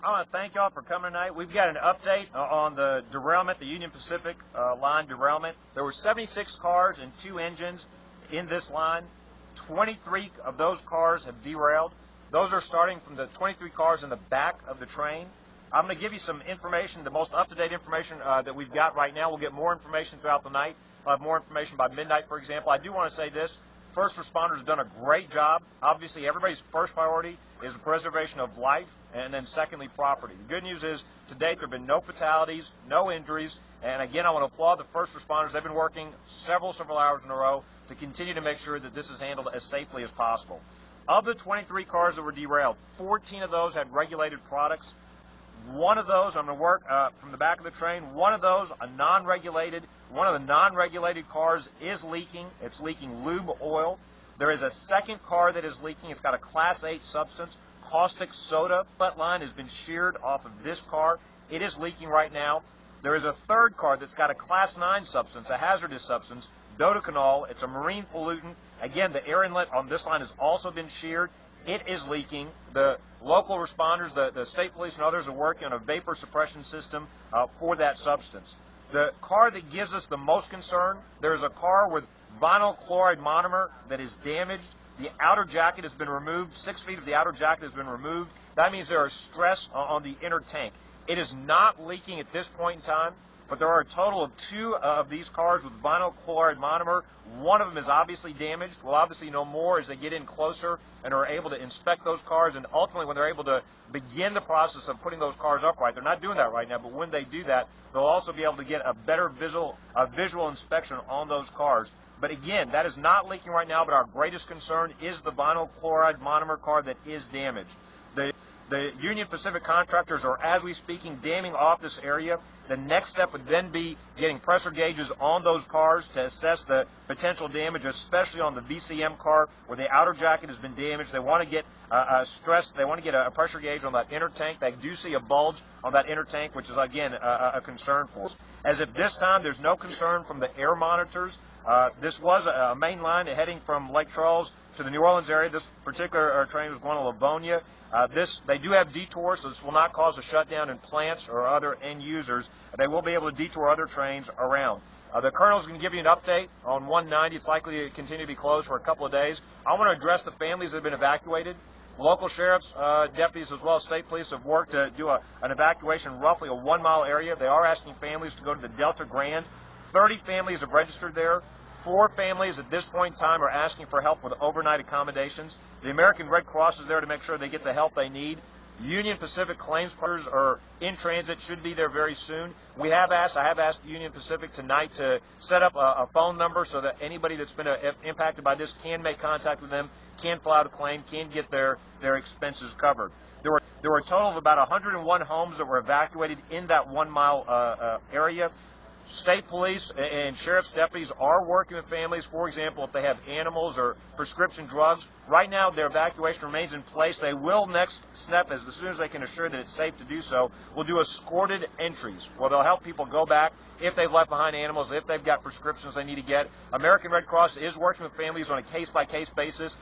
I want to thank y'all for coming tonight. We've got an update on the derailment, the Union Pacific line derailment. There were 76 cars and 2 engines in this line. 23 of those cars have derailed. Those are starting from the 23 cars in the back of the train. I'm going to give you some information, the most up-to-date information that we've got right now. We'll get more information throughout the night. We'll have more information by midnight, for example. I do want to say this. First responders have done a great job. Obviously, everybody's first priority is the preservation of life, and then secondly, property. The good news is, to date, there have been no fatalities, no injuries, and again, I want to applaud the first responders. They've been working several hours in a row to continue to make sure that this is handled as safely as possible. Of the 23 cars that were derailed, 14 of those had regulated products. One of those, I'm going to work from the back of the train, one of those, one of the non-regulated cars is leaking. It's leaking lube oil. There is a second car that is leaking. It's got a Class 8 substance. Caustic soda butt line has been sheared off of this car. It is leaking right now. There is a third car that's got a Class 9 substance, a hazardous substance, dodecanol. It's a marine pollutant. Again, the air inlet on this line has also been sheared. It is leaking. The local responders, the state police and others are working on a vapor suppression system for that substance. The car that gives us the most concern, there's a car with vinyl chloride monomer that is damaged. The outer jacket has been removed. 6 feet of the outer jacket has been removed. That means there is stress on the inner tank. It is not leaking at this point in time, but there are a total of 2 of these cars with vinyl chloride monomer. One of them is obviously damaged. We'll obviously know more as they get in closer and are able to inspect those cars, and ultimately when they're able to begin the process of putting those cars upright. They're not doing that right now, but when they do that, they'll also be able to get a better visual inspection on those cars. But again, that is not leaking right now, but our greatest concern is the vinyl chloride monomer car that is damaged. The Union Pacific contractors are, as we speaking, damming off this area. The next step would then be getting pressure gauges on those cars to assess the potential damage, especially on the VCM car where the outer jacket has been damaged. They want to get they want to get a pressure gauge on that inner tank. They do see a bulge on that inner tank, which is, again, a concern for us. As of this time, there's no concern from the air monitors. This was a main line heading from Lake Charles to the New Orleans area. This particular train was going to Livonia. They do have detours, so this will not cause a shutdown in plants or other end users. They will be able to detour other trains around. The colonel's going to give you an update on 190. It's likely to continue to be closed for a couple of days. I want to address the families that have been evacuated. Local sheriffs, deputies, as well as state police have worked to do an evacuation in roughly a 1-mile area. They are asking families to go to the Delta Grand. 30 families have registered there. 4 families at this point in time are asking for help with overnight accommodations. The American Red Cross is there to make sure they get the help they need. Union Pacific claims partners are in transit, should be there very soon. I have asked Union Pacific tonight to set up a phone number so that anybody that's been impacted by this can make contact with them, can file out a claim, can get their expenses covered. There were a total of about 101 homes that were evacuated in that 1-mile area. State police and sheriff's deputies are working with families, for example, if they have animals or prescription drugs. Right now, their evacuation remains in place. They will next step, as soon as they can assure that it's safe to do so, will do escorted entries, where they'll help people go back if they've left behind animals, if they've got prescriptions they need to get. American Red Cross is working with families on a case-by-case basis.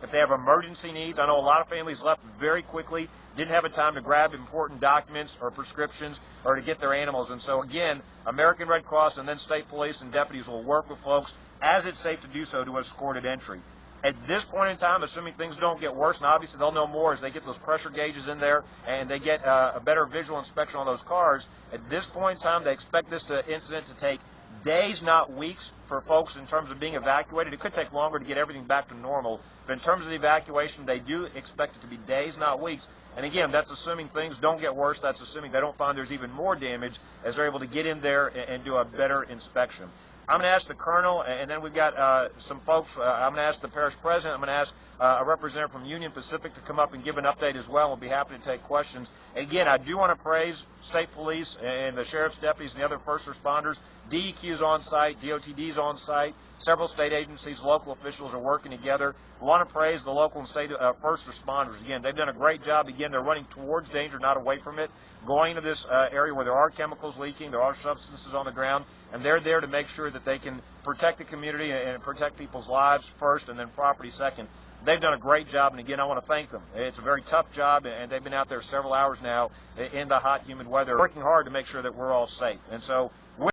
If they have emergency needs, I know a lot of families left very quickly, didn't have a time to grab important documents or prescriptions or to get their animals. And so, again, American Red Cross and then state police and deputies will work with folks as it's safe to do so to escorted entry. At this point in time, assuming things don't get worse, and obviously they'll know more as they get those pressure gauges in there and they get a better visual inspection on those cars, at this point in time, they expect this incident to take days, not weeks, for folks in terms of being evacuated. It could take longer to get everything back to normal, but in terms of the evacuation, they do expect it to be days, not weeks. And again, that's assuming things don't get worse. That's assuming they don't find there's even more damage as they're able to get in there and do a better inspection. I'm going to ask the colonel, and then we've got some folks. I'm going to ask the parish president. I'm going to ask a representative from Union Pacific to come up and give an update as well. We'll be happy to take questions. Again, I do want to praise state police and the sheriff's deputies and the other first responders. DEQ is on site. DOTD is on site. Several state agencies, local officials are working together. We want to praise the local and state first responders. Again, they've done a great job. Again, they're running towards danger, not away from it, going to this area where there are chemicals leaking, there are substances on the ground, and they're there to make sure that they can protect the community and protect people's lives first and then property second. they've done a great job, and again, I want to thank them. It's a very tough job, and they've been out there several hours now in the hot, humid weather, working hard to make sure that we're all safe. And so